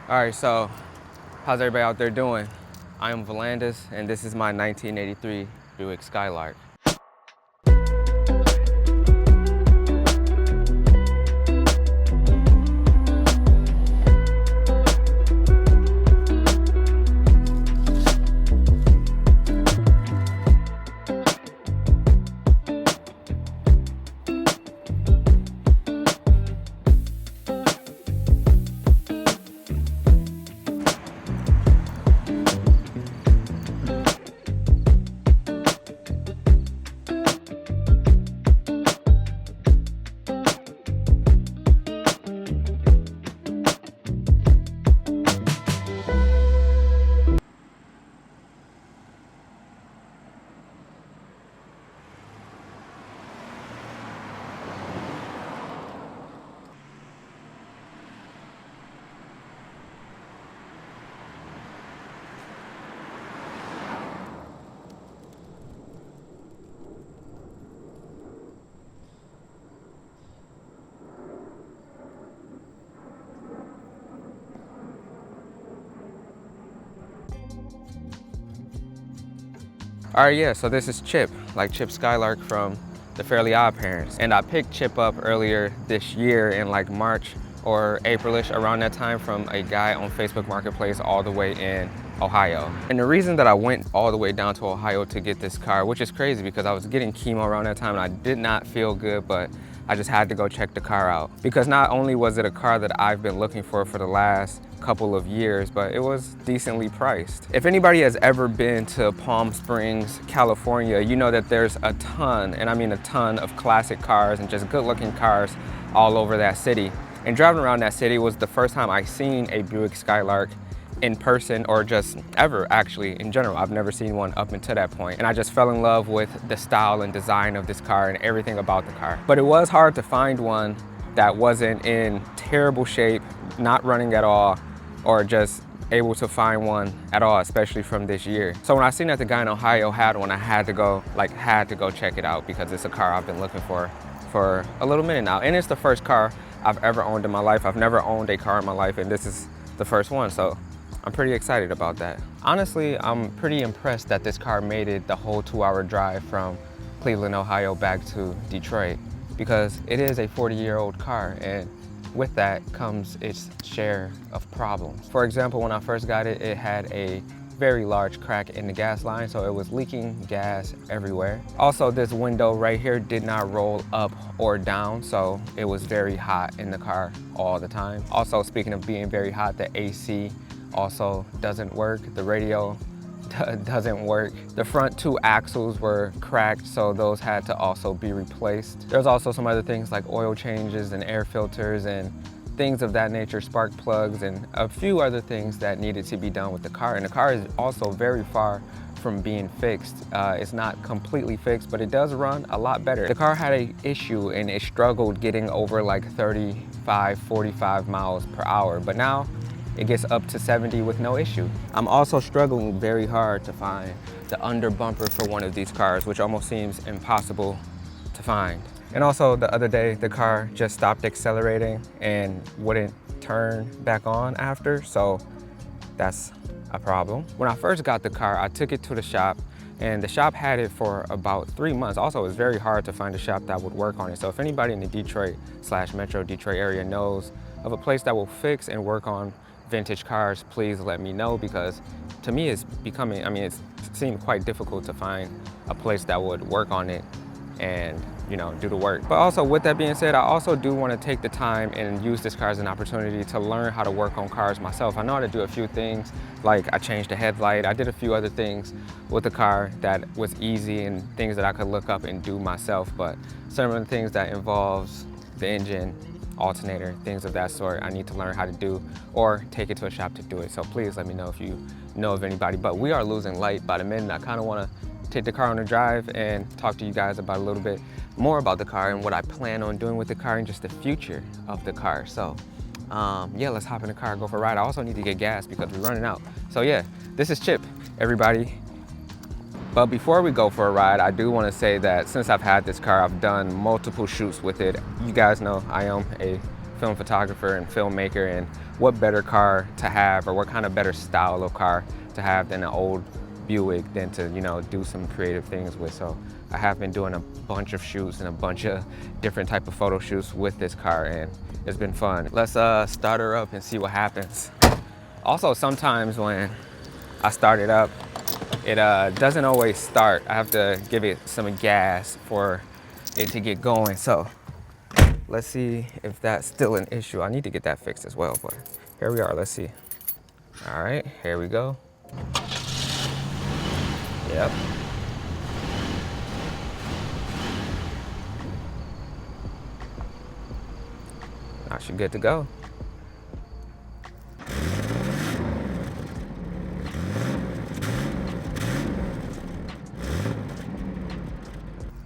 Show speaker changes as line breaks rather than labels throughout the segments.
All right, so how's everybody out there doing? I am Volandis, and this is my 1983 Buick Skylark. All right, yeah, so this is Chip, like Chip Skylark from The Fairly Odd Parents. And I picked Chip up earlier this year in like March or Aprilish, around that time, from a guy on Facebook Marketplace all the way in Ohio. And the reason that I went all the way down to Ohio to get this car, which is crazy because I was getting chemo around that time and I did not feel good, but I just had to go check the car out. Because not only was it a car that I've been looking for the last couple of years, but it was decently priced. If anybody has ever been to Palm Springs, California, you know that there's a ton, and I mean a ton, of classic cars and just good looking cars all over that city. And driving around that city was the first time I seen a Buick Skylark in person, or just ever, actually, in general. I've never seen one up until that point. And I just fell in love with the style and design of this car and everything about the car. But it was hard to find one that wasn't in terrible shape, not running at all, or just able to find one at all, especially from this year. So when I seen that the guy in Ohio had one, I had to go check it out, because it's a car I've been looking for a little minute now. And it's the first car I've ever owned in my life. I've never owned a car in my life, and this is the first one. So I'm pretty excited about that. Honestly, I'm pretty impressed that this car made it the whole 2-hour drive from Cleveland, Ohio back to Detroit, because it is a 40-year-old car, and with that comes its share of problems. For example, when I first got it, it had a very large crack in the gas line, so it was leaking gas everywhere. Also, this window right here did not roll up or down, so it was very hot in the car all the time. Also, speaking of being very hot, the AC also doesn't work. The radio doesn't work. The front 2 axles were cracked, so those had to also be replaced. There's also some other things like oil changes and air filters and things of that nature, spark plugs, and a few other things that needed to be done with the car. And the car is also very far from being fixed. It's not completely fixed, but it does run a lot better. The car had an issue and it struggled getting over like 35, 45 miles per hour, but now it gets up to 70 with no issue. I'm also struggling very hard to find the under bumper for one of these cars, which almost seems impossible to find. And also, the other day, the car just stopped accelerating and wouldn't turn back on after, so that's a problem. When I first got the car, I took it to the shop, and the shop had it for about 3 months. Also, it was very hard to find a shop that would work on it. So if anybody in the Detroit/Metro Detroit area knows of a place that will fix and work on vintage cars, please let me know, because to me it's becoming, it's seemed quite difficult to find a place that would work on it and, you know, do the work. But also, with that being said, I also do want to take the time and use this car as an opportunity to learn how to work on cars myself. I know how to do a few things, like I changed the headlight. I did a few other things with the car that was easy and things that I could look up and do myself, but some of the things that involves the engine, alternator, things of that sort, I need to learn how to do, or take it to a shop to do it. So please let me know if you know of anybody. But we are losing light by the minute. I kind of want to take the car on a drive and talk to you guys about a little bit more about the car and what I plan on doing with the car and just the future of the car. So yeah, let's hop in the car and go for a ride. I also need to get gas because we're running out. So yeah, this is Chip, everybody. But before we go for a ride, I do want to say that since I've had this car, I've done multiple shoots with it. You guys know I am a film photographer and filmmaker, and what better car to have, or what kind of better style of car to have than an old Buick than to, you know, do some creative things with. So I have been doing a bunch of shoots and a bunch of different type of photo shoots with this car, and it's been fun. Let's start her up and see what happens. Also, sometimes when I start it up, it doesn't always start. I have to give it some gas for it to get going. So let's see if that's still an issue. I need to get that fixed as well, but here we are, let's see. All right, here we go. Yep. Now she's good to go.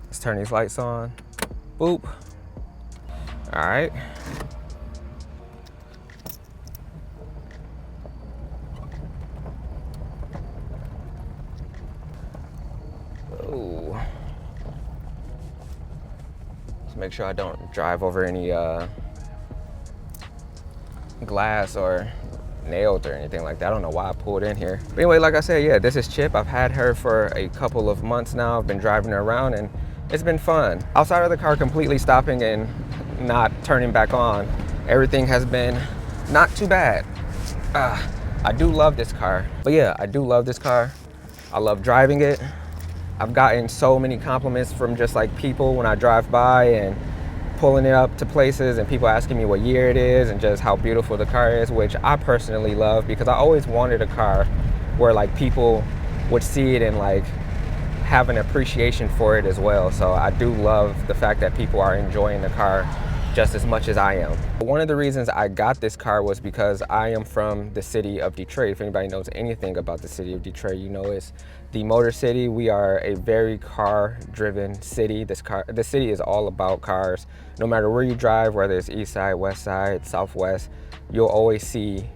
Let's turn these lights on. Boop. All right. Oh. Let's make sure I don't drive over any glass or nailed or anything like that. I don't know why I pulled in here. But anyway, like I said, yeah, this is Chip. I've had her for a couple of months now. I've been driving her around and it's been fun. Outside of the car completely stopping and not turning back on, everything has been not too bad. I do love this car. But yeah, I do love this car. I love driving it. I've gotten so many compliments from just like people when I drive by and pulling it up to places, and people asking me what year it is and just how beautiful the car is, which I personally love because I always wanted a car where like people would see it and like have an appreciation for it as well. So I do love the fact that people are enjoying the car just as much as I am. One of the reasons I got this car was because I am from the city of Detroit. If anybody knows anything about the city of Detroit, you know it's the Motor City. We are a very car-driven city. The city is all about cars. No matter where you drive, whether it's east side, west side, southwest, you'll always see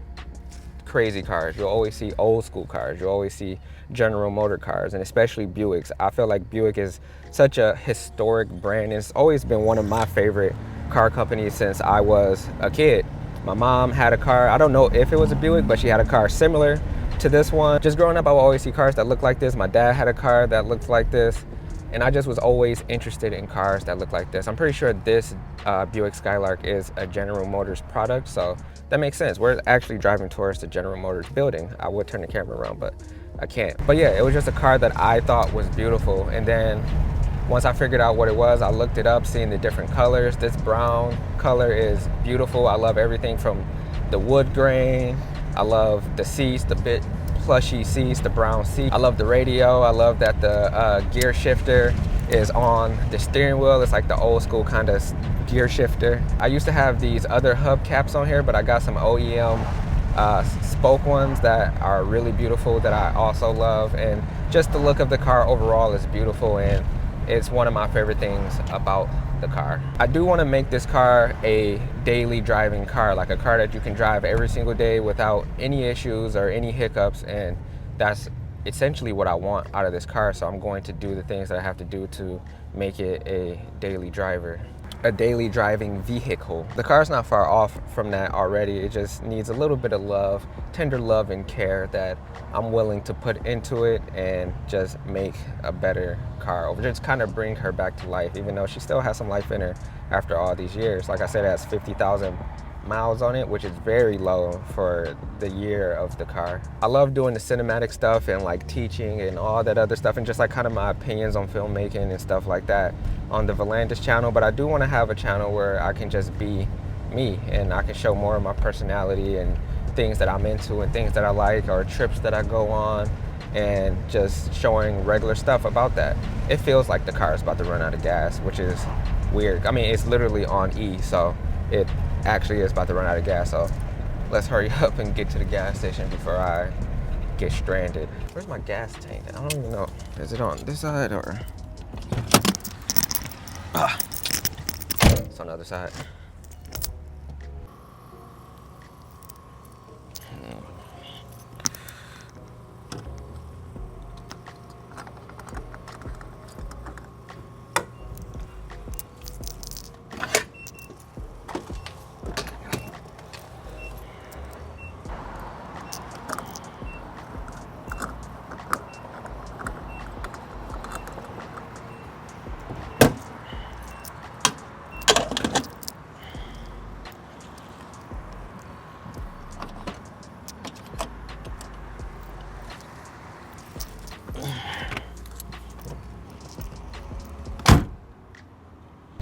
crazy cars. You'll always see old school cars. You'll always see General Motor cars, and especially Buicks. I feel like Buick is such a historic brand. It's always been one of my favorite car companies since I was a kid. My mom had a car, I don't know if it was a Buick, but she had a car similar to this one. Just growing up, I would always see cars that looked like this. My dad had a car that looked like this, and I just was always interested in cars that look like this. I'm pretty sure this Buick Skylark is a General Motors product, so that makes sense. We're actually driving towards the General Motors building. I would turn the camera around, but I can't. But yeah, it was just a car that I thought was beautiful, and then once I figured out what it was, I looked it up, seeing the different colors. This brown color is beautiful. I love everything from the wood grain. I love the seats, the bit plushy seats, the brown seat. I love the radio. I love that the gear shifter is on the steering wheel. It's like the old school kind of gear shifter. I used to have these other hubcaps on here, but I got some OEM spoke ones that are really beautiful that I also love. And just the look of the car overall is beautiful, and it's one of my favorite things about the car. I do want to make this car a daily driving car, like a car that you can drive every single day without any issues or any hiccups, and that's essentially what I want out of this car. So I'm going to do the things that I have to do to make it a daily driver, a daily driving vehicle. The car's not far off from that already. It just needs a little bit of love, tender love and care that I'm willing to put into it and just make a better car, or just kind of bring her back to life, even though she still has some life in her after all these years. Like I said, it has 50,000 miles on it, which is very low for the year of the car. I love doing the cinematic stuff and like teaching and all that other stuff, and just like kind of my opinions on filmmaking and stuff like that on the Volandis channel. But I do want to have a channel where I can just be me and I can show more of my personality and things that I'm into and things that I like, or trips that I go on, and just showing regular stuff about that. It feels like the car is about to run out of gas, which is weird. I mean, it's literally on E, so it actually is about to run out of gas. So let's hurry up and get to the gas station before I get stranded. Where's my gas tank? I don't even know. Is it on this side or? It's on the other side.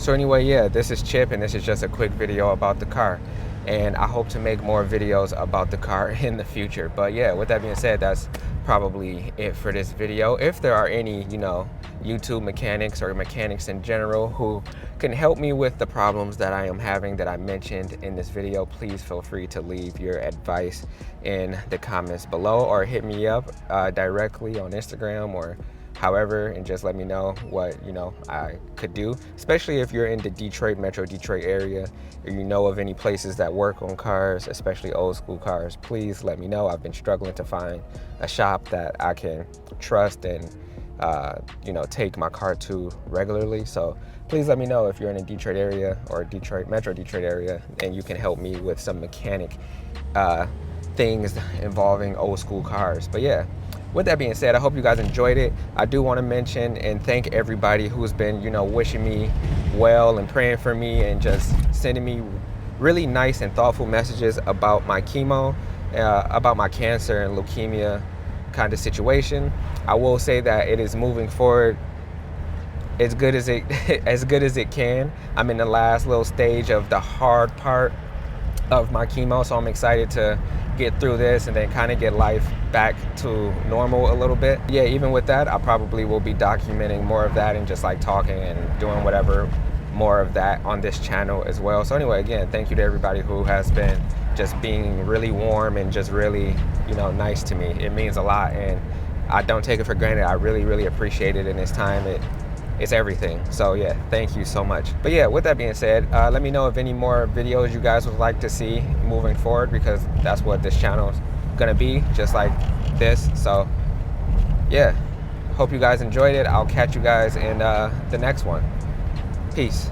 So anyway, yeah, this is Chip, and this is just a quick video about the car. And I hope to make more videos about the car in the future. But yeah, with that being said, that's probably it for this video. If there are any, YouTube mechanics or mechanics in general who can help me with the problems that I am having that I mentioned in this video, please feel free to leave your advice in the comments below, or hit me up directly on Instagram or however, and just let me know what I could do, especially if you're in the Metro Detroit area, or you know of any places that work on cars, especially old school cars. Please let me know. I've been struggling to find a shop that I can trust and take my car to regularly. So please let me know if you're in the Detroit area or Metro Detroit area, and you can help me with some mechanic things involving old school cars. But yeah, with that being said, I hope you guys enjoyed it. I do want to mention and thank everybody who's been, wishing me well and praying for me and just sending me really nice and thoughtful messages about my chemo, about my cancer and leukemia kind of situation. I will say that it is moving forward as good as it can. I'm in the last little stage of the hard part of my chemo, so I'm excited to get through this and then kind of get life back to normal a little bit. Yeah, even with that, I probably will be documenting more of that and just like talking and doing whatever more of that on this channel as well. So anyway, again, thank you to everybody who has been just being really warm and just really, nice to me. It means a lot, and I don't take it for granted. I really, really appreciate it in this time. It's everything. So yeah, thank you so much. But yeah, with that being said, let me know if any more videos you guys would like to see moving forward, because that's what this channel is gonna be, just like this. So yeah, hope you guys enjoyed it. I'll catch you guys in the next one. Peace.